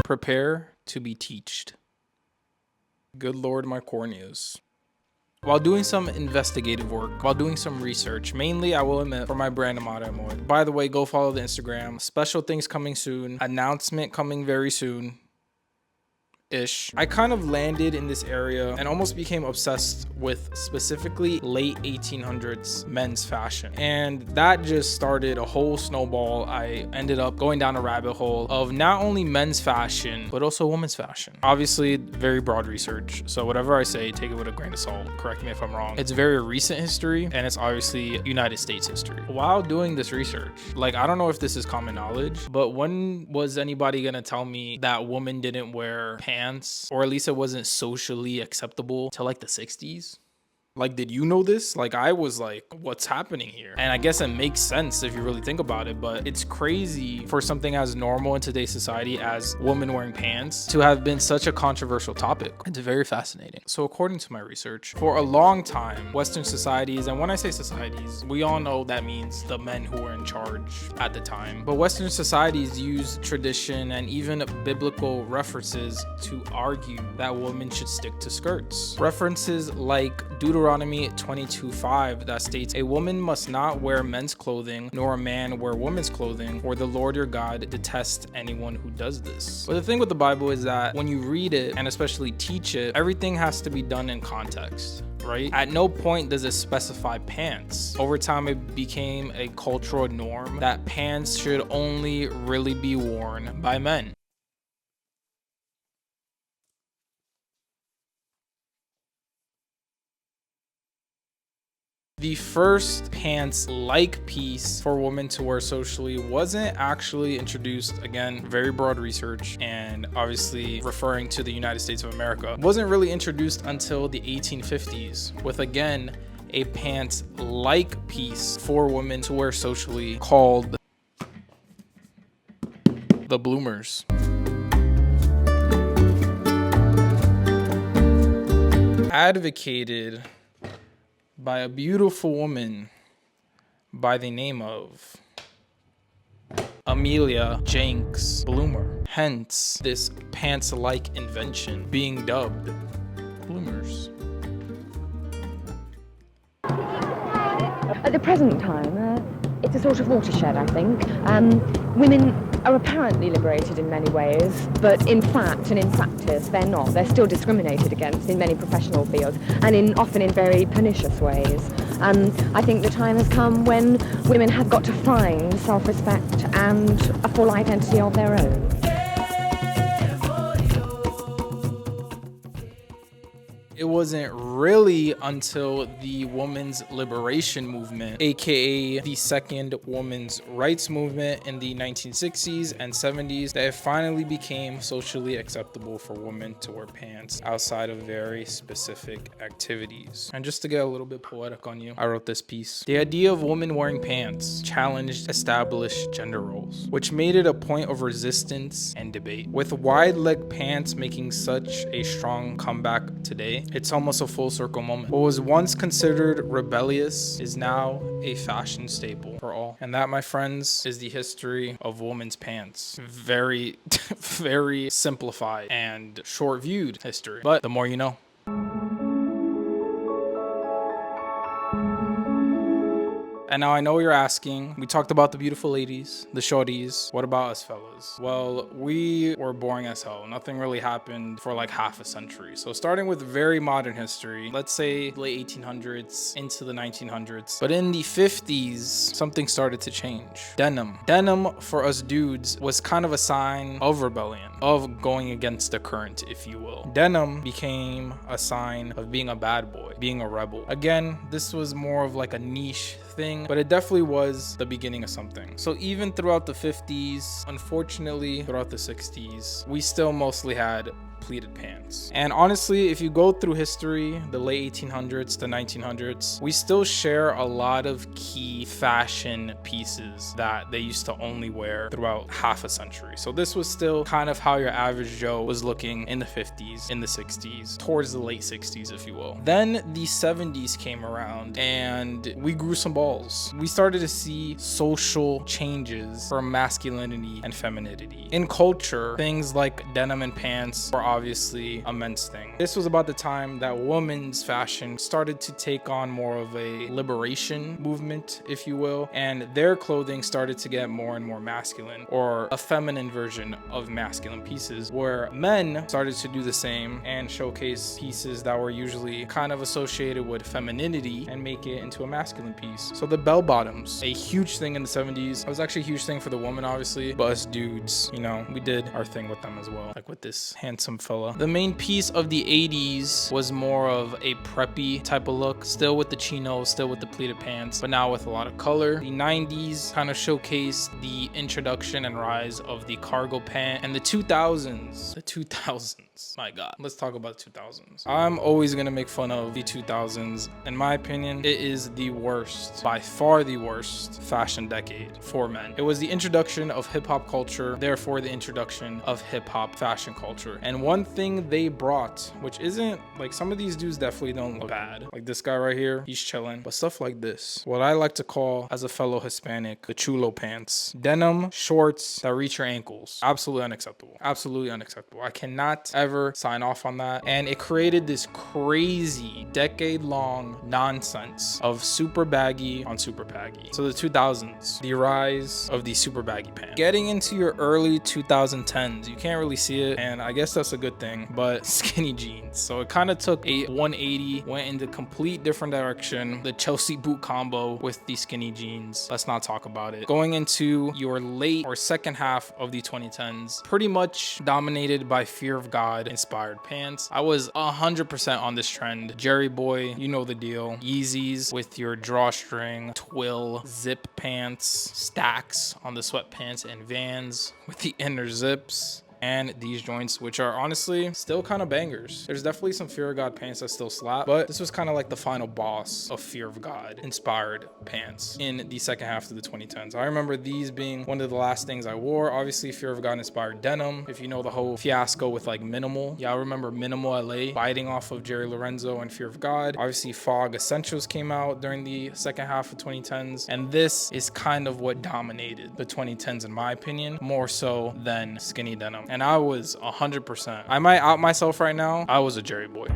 Prepare to be teached. Good Lord, my corneas. While doing some investigative work, while doing some research, mainly I will admit for my brand Amada Amoy. By the way, go follow the Instagram. Special things coming soon. Announcement coming very soon. I kind of landed in this area and almost became obsessed with specifically late 1800s men's fashion. And that just started a whole snowball. I ended up going down a rabbit hole of not only men's fashion, but also women's fashion. Obviously, very broad research. So whatever I say, take it with a grain of salt. Correct me if I'm wrong. It's very recent history and it's obviously United States history. While doing this research, like, I don't know if this is common knowledge, but when was anybody gonna tell me that women didn't wear pants? Or at least it wasn't socially acceptable till like the 60s? Like, did you know this? Like, I was like, what's happening here? And I guess it makes sense if you really think about it, but it's crazy for something as normal in today's society as women wearing pants to have been such a controversial topic. It's very fascinating. So according to my research, for a long time, Western societies, and when I say societies, we all know that means the men who were in charge at the time, but Western societies use tradition and even biblical references to argue that women should stick to skirts. References like Deuteronomy 22:5 that states, "A woman must not wear men's clothing, nor a man wear women's clothing, for the Lord your God detests anyone who does this." But the thing with the Bible is that when you read it and especially teach it, everything has to be done in context. Right? At no point does it specify pants. Over time, it became a cultural norm that pants should only really be worn by men. The first pants-like piece for women to wear socially wasn't actually introduced, again, very broad research, and obviously referring to the United States of America, wasn't really introduced until the 1850s, with again, a pants-like piece for women to wear socially called the bloomers. Advocated by a beautiful woman by the name of Amelia Jenks Bloomer. Hence, this pants-like invention being dubbed bloomers. At the present time, it's a sort of watershed, I think. Women are apparently liberated in many ways, but in fact and in practice, they're not. They're still discriminated against in many professional fields, and often in very pernicious ways. I think the time has come when women have got to find self-respect and a full identity of their own. It wasn't really until the women's liberation movement, aka the second women's rights movement in the 1960s and 70s, that it finally became socially acceptable for women to wear pants outside of very specific activities. And just to get a little bit poetic on you, I wrote this piece. The idea of women wearing pants challenged established gender roles, which made it a point of resistance and debate. With wide leg pants making such a strong comeback today, it's almost a full circle moment. What was once considered rebellious is now a fashion staple for all. And that, my friends, is the history of women's pants. Very, very simplified and short-viewed history. But the more you know. And now I know you're asking, we talked about the beautiful ladies, the shorties. What about us fellas? Well, we were boring as hell. Nothing really happened for like half a century. So starting with very modern history, let's say late 1800s into the 1900s. But in the 50s, something started to change. Denim. Denim for us dudes was kind of a sign of rebellion, of going against the current, if you will. Denim became a sign of being a bad boy, being a rebel. Again, this was more of like a niche thing, but it definitely was the beginning of something. So even throughout the 50s, unfortunately throughout the 60s, we still mostly had pleated pants. And honestly, if you go through history, the late 1800s to 1900s, we still share a lot of key fashion pieces that they used to only wear throughout half a century. So this was still kind of how your average Joe was looking in the 50s, in the 60s, towards the late 60s, if you will. Then the 70s came around and we grew some balls. We started to see social changes for masculinity and femininity. In culture, things like denim and pants were obviously a men's thing. This was about the time that women's fashion started to take on more of a liberation movement, if you will, and their clothing started to get more and more masculine, or a feminine version of masculine pieces, where men started to do the same and showcase pieces that were usually kind of associated with femininity and make it into a masculine piece. So the bell bottoms, a huge thing in the 70s. It was actually a huge thing for the woman, obviously, but us dudes, you know, we did our thing with them as well, like with this handsome fella. The main piece of the 80s was more of a preppy type of look, still with the chinos, still with the pleated pants, but now with a lot of color. The 90s kind of showcased the introduction and rise of the cargo pant, and the 2000s, my god, let's talk about 2000s. I'm always gonna make fun of the 2000s. In my opinion, it is the worst, by far the worst fashion decade for men. It was the introduction of hip-hop culture, therefore the introduction of hip-hop fashion culture. And one thing they brought, which isn't like, some of these dudes definitely don't look bad, like this guy right here, he's chilling, but stuff like this, what I like to call, as a fellow Hispanic, the chulo pants. Denim shorts that reach your ankles. Absolutely unacceptable. Absolutely unacceptable. I cannot ever sign off on that. And it created this crazy decade-long nonsense of super baggy on super baggy. So the 2000s, the rise of the super baggy pants. Getting into your early 2010s, you can't really see it, and I guess that's a good thing, but skinny jeans. So it kind of took a 180, went into complete different direction. The Chelsea boot combo with the skinny jeans. Let's not talk about it. Going into your late or second half of the 2010s, pretty much dominated by Fear of God inspired pants. I was 100% on this trend. Jerry Boy, you know the deal. Yeezys with your drawstring, twill, zip pants, stacks on the sweatpants, and Vans with the inner zips. And these joints, which are honestly still kind of bangers. There's definitely some Fear of God pants that still slap, but this was kind of like the final boss of Fear of God inspired pants in the second half of the 2010s. I remember these being one of the last things I wore. Obviously, Fear of God inspired denim. If you know the whole fiasco with like Minimal, yeah, I remember Minimal LA biting off of Jerry Lorenzo and Fear of God. Obviously, Fog Essentials came out during the second half of 2010s, and this is kind of what dominated the 2010s in my opinion, more so than skinny denim. And I was 100%. I might out myself right now. I was a Jerry boy.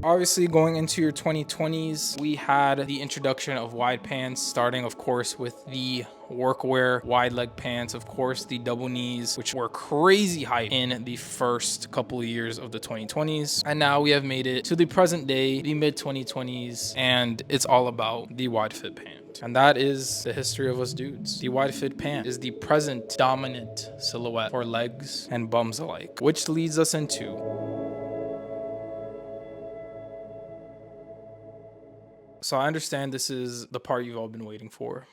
Obviously, going into your 2020s, we had the introduction of wide pants, starting of course with the workwear wide leg pants, of course the double knees, which were crazy hype in the first couple of years of the 2020s, and now we have made it to the present day, the mid 2020s, and it's all about the wide fit pant. And that is the history of us dudes. The wide fit pant is the present dominant silhouette for legs and bums alike, which leads us into so I understand this is the part you've all been waiting for.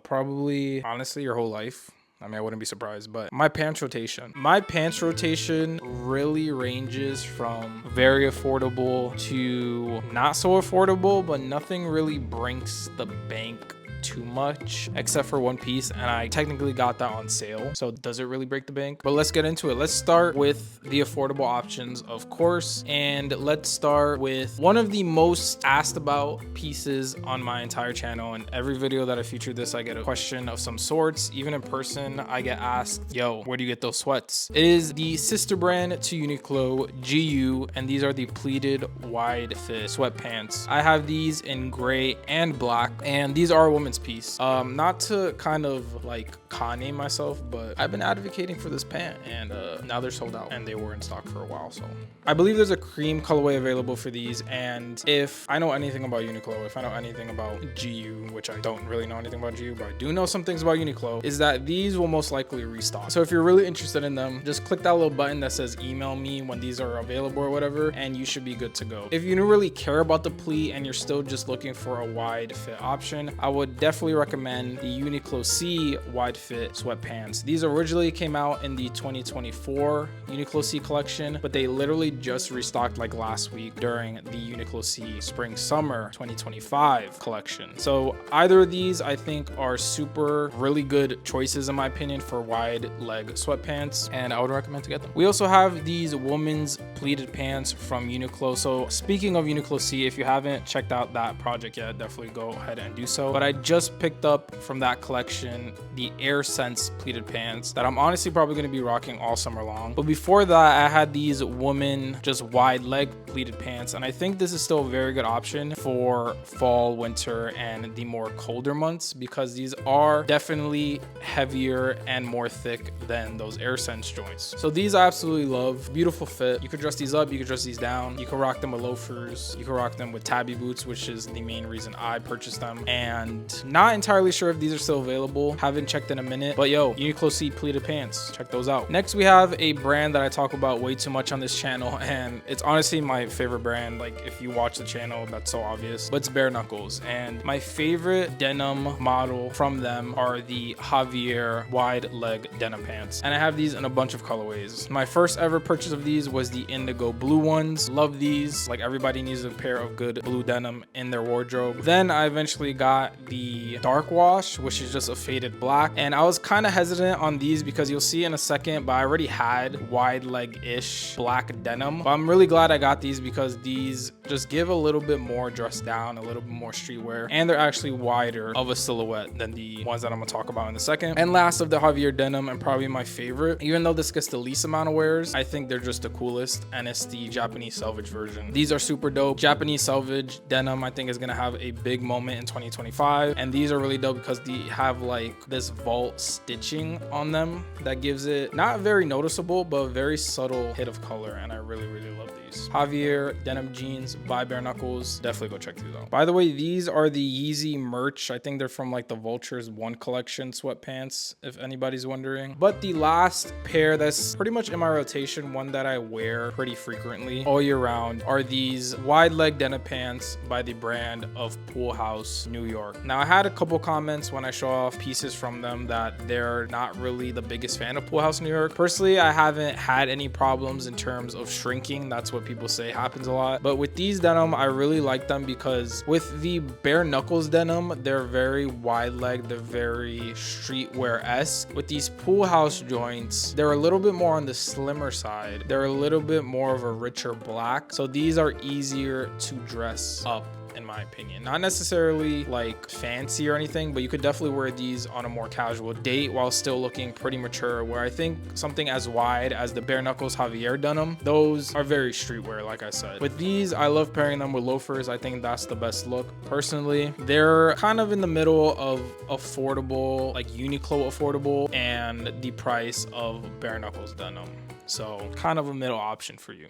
Probably, honestly, your whole life. I mean, I wouldn't be surprised, but my pants rotation. My pants rotation really ranges from very affordable to not so affordable, but nothing really breaks the bank too much except for one piece, and I technically got that on sale, so does it really break the bank? But let's get into it. Let's start with the affordable options, of course, and let's start with one of the most asked about pieces on my entire channel. And every video that I feature this, I get a question of some sorts. Even in person, I get asked, yo, where do you get those sweats? It is the sister brand to Uniqlo, GU, and these are the pleated wide fit sweatpants. I have these in gray and black, and these are a woman's piece. Not to kind of like Kanye myself, but I've been advocating for this pant, and now they're sold out, and they were in stock for a while. So I believe there's a cream colorway available for these, and if I know anything about Uniqlo, if I know anything about GU, which I don't really know anything about GU, but I do know some things about Uniqlo, is that these will most likely restock. So if you're really interested in them, just click that little button that says email me when these are available or whatever, and you should be good to go. If you don't really care about the pleat and you're still just looking for a wide fit option, I would definitely recommend the Uniqlo C wide fit sweatpants. These originally came out in the 2024 Uniqlo C collection, but they literally just restocked like last week during the Uniqlo C spring summer 2025 collection. So either of these I think are super really good choices in my opinion for wide leg sweatpants, and I would recommend to get them. We also have these women's pleated pants from Uniqlo. So speaking of Uniqlo C, if you haven't checked out that project yet, definitely go ahead and do so. But I just picked up from that collection the Air Sense pleated pants that I'm honestly probably going to be rocking all summer long. But before that, I had these women just wide leg pleated pants, and I think this is still a very good option for fall, winter, and the more colder months, because these are definitely heavier and more thick than those Air Sense joints. So these I absolutely love. Beautiful fit. You could dress these up, you could dress these down, you can rock them with loafers, you can rock them with tabby boots, which is the main reason I purchased them. And not entirely sure if these are still available, haven't checked in a minute, but yo, Uniqlo C pleated pants, check those out. Next we have a brand that I talk about way too much on this channel, and it's honestly my favorite brand. Like if you watch the channel, that's so obvious, but it's Bare Knuckles. And my favorite denim model from them are the Javier wide leg denim pants, and I have these in a bunch of colorways. My first ever purchase of these was the indigo blue ones. Love these. Like everybody needs a pair of good blue denim in their wardrobe. Then I eventually got the dark wash, which is just a faded black, and I was kind of hesitant on these because you'll see in a second, but I already had wide leg-ish black denim. But I'm really glad I got these because these just give a little bit more dress down, a little bit more streetwear, and they're actually wider of a silhouette than the ones that I'm gonna talk about in a second. And last of the Javier denim, and probably my favorite, even though this gets the least amount of wears, I think they're just the coolest, and it's the Japanese selvage version. These are super dope. Japanese selvage denim I think is gonna have a big moment in 2025, and these are really dope because they have like this vault stitching on them that gives it not very noticeable but a very subtle hit of color, and I really love these. Javier denim jeans by Bare Knuckles, definitely go check these out. By the way, these are the Yeezy merch. I think they're from like the Vultures 1 collection sweatpants, if anybody's wondering. But the last pair that's pretty much in my rotation, one that I wear pretty frequently all year round, are these wide leg denim pants by the brand of Pool House New York. Now I had a couple comments when I show off pieces from them that they're not really the biggest fan of Pool House New York. Personally, I haven't had any problems in terms of shrinking. That's what people say happens a lot. But with these denim, I really like them because with the Bare Knuckles denim, they're very wide leg, they're very streetwear-esque. With these Pool House joints, they're a little bit more on the slimmer side. They're a little bit more of a richer black. So these are easier to dress up, in my opinion. Not necessarily like fancy or anything, but you could definitely wear these on a more casual date while still looking pretty mature, where I think something as wide as the Bare Knuckles Javier denim, those are very streetwear, like I said. With these, I love pairing them with loafers. I think that's the best look personally. They're kind of in the middle of affordable, like Uniqlo affordable, and the price of Bare Knuckles denim. So kind of a middle option for you.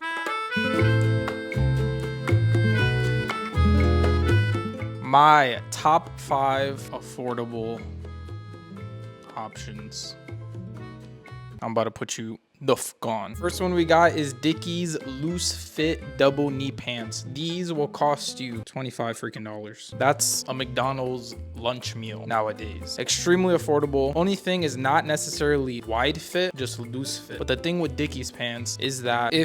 My top 5 affordable options. I'm about to put you the fuck on. First one we got is Dickies loose fit double knee pants. These will cost you $25 freaking dollars. That's a McDonald's lunch meal nowadays. Extremely affordable. Only thing is not necessarily wide fit, just loose fit. But the thing with Dickies pants is that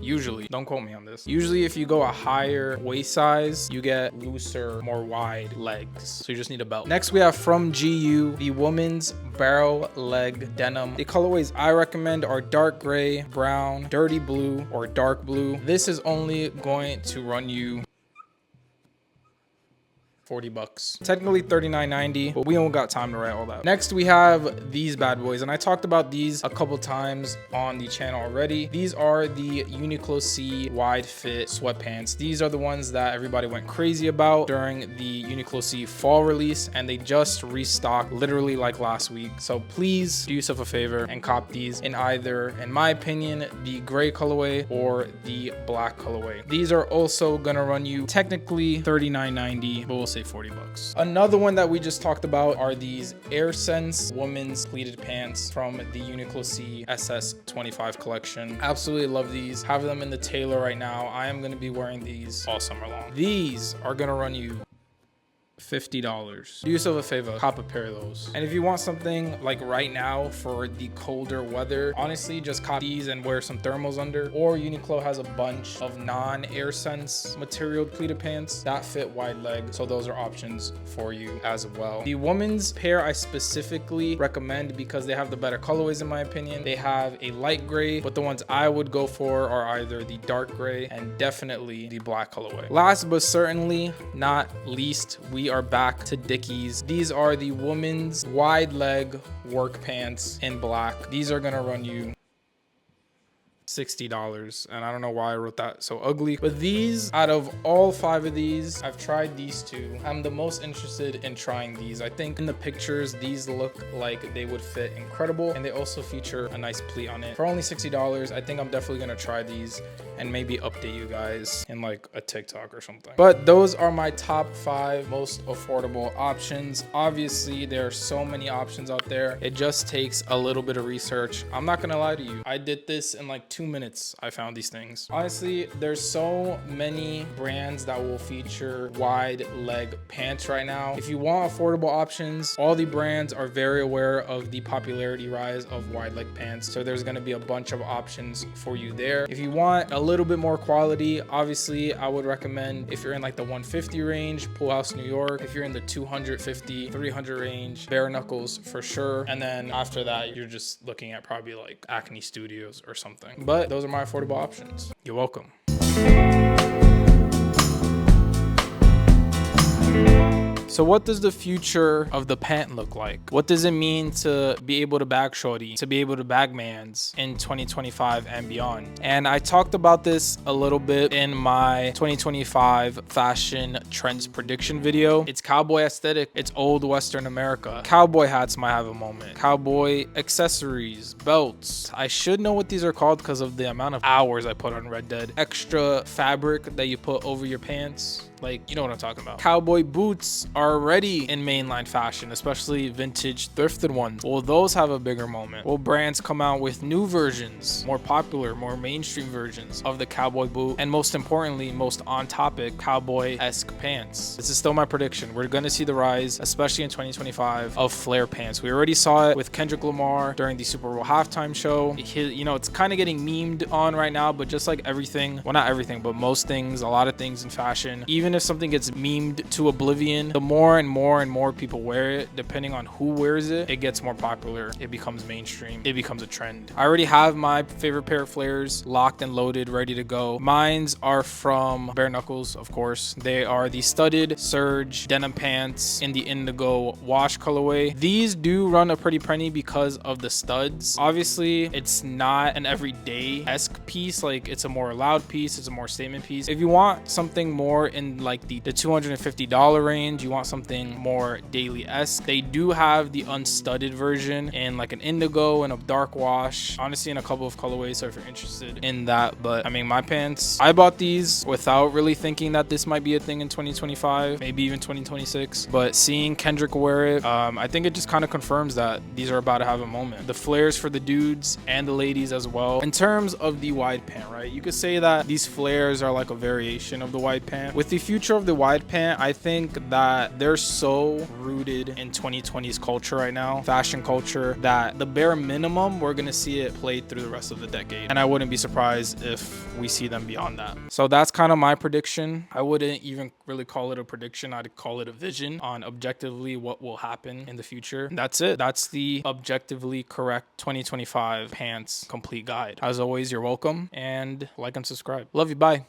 usually, don't quote me on this, usually if you go a higher waist size, you get looser, more wide legs. So you just need a belt. Next we have from GU, the women's barrel leg denim. The colorways I recommend are dark gray, brown, dirty blue, or dark blue. This is only going to run you $40. Technically $39.90, but we don't got time to write all that. Next, we have these bad boys, and I talked about these a couple times on the channel already. These are the Uniqlo C wide fit sweatpants. These are the ones that everybody went crazy about during the Uniqlo C fall release, and they just restocked literally like last week. So please do yourself a favor and cop these in either, in my opinion, the gray colorway or the black colorway. These are also gonna run you technically $39.90, but we'll say $40. Another one that we just talked about are these Air Sense women's pleated pants from the Uniqlo C SS25 collection. Absolutely love these. Have them in the tailor right now. I am going to be wearing these all summer long. These are going to run you $50. Do yourself a favor, cop a pair of those. And if you want something like right now for the colder weather, honestly, just cop these and wear some thermals under. Or Uniqlo has a bunch of non-air sense material pleated pants that fit wide leg. So those are options for you as well. The women's pair I specifically recommend because they have the better colorways in my opinion. They have a light gray, but the ones I would go for are either the dark gray and definitely the black colorway. Last but certainly not least, we are back to Dickies. These are the women's wide leg work pants in black. These are gonna run you $60, and I don't know why I wrote that so ugly, but these, out of all 5 of these, I've tried these 2. I'm the most interested in trying these. I think in the pictures these look like they would fit incredible, and they also feature a nice pleat on it. For only $60, I think I'm definitely gonna try these and maybe update you guys in like a TikTok or something. But those are my top 5 most affordable options. Obviously there are so many options out there, it just takes a little bit of research. I'm not gonna lie to you, I did this in like 2 minutes. I found these things. Honestly, there's so many brands that will feature wide leg pants right now. If you want affordable options, all the brands are very aware of the popularity rise of wide leg pants, so there's going to be a bunch of options for you there. If you want a little bit more quality, obviously I would recommend, if you're in like the 150 range, Pool House New York. If you're in the 250 300 range, Bare Knuckles for sure. And then after that, you're just looking at probably like Acne Studios or something. But those are my affordable options. You're welcome. So what does the future of the pant look like? What does it mean to be able to bag shorty, to be able to bag mans in 2025 and beyond? And I talked about this a little bit in my 2025 fashion trends prediction video. It's cowboy aesthetic. It's old Western America. Cowboy hats might have a moment. Cowboy accessories, belts. I should know what these are called because of the amount of hours I put on Red Dead. Extra fabric that you put over your pants. Like, you know what I'm talking about. Cowboy boots are already in mainline fashion, especially vintage thrifted ones. Will those have a bigger moment? Will brands come out with new versions, more popular, more mainstream versions of the cowboy boot? And most importantly, most on topic, cowboy-esque pants. This is still my prediction. We're gonna see the rise, especially in 2025, of flare pants. We already saw it with Kendrick Lamar during the Super Bowl halftime show. You know, it's kind of getting memed on right now, but just like everything, well, not everything, but most things, a lot of things in fashion, even if something gets memed to oblivion, the more and more people wear it, depending on who wears it, it gets more popular, it becomes mainstream, it becomes a trend. I already have my favorite pair of flares locked and loaded, ready to go. Mines are from Bare Knuckles, of course. They are the studded serge denim pants in the indigo wash colorway. These do run a pretty penny because of the studs. Obviously, it's not an everyday-esque piece, like it's a more loud piece, it's a more statement piece. If you want something more in like the $250 range, you want something more daily-esque, they do have the unstudded version in like an indigo and a dark wash, honestly in a couple of colorways, so if you're interested in that. But I mean, my pants, I bought these without really thinking that this might be a thing in 2025, maybe even 2026, but seeing Kendrick wear it, I think it just kind of confirms that these are about to have a moment. The flares for the dudes and the ladies as well. In terms of the wide pant, right, you could say that these flares are like a variation of the wide pant. With the future of the wide pant, I think that they're so rooted in 2020s culture right now, fashion culture, that the bare minimum, we're gonna see it played through the rest of the decade. And I wouldn't be surprised if we see them beyond that. So that's kind of my prediction. I wouldn't even really call it a prediction. I'd call it a vision on objectively what will happen in the future. And that's it. That's the objectively correct 2025 pants complete guide. As always, you're welcome, and like and subscribe. Love you. Bye.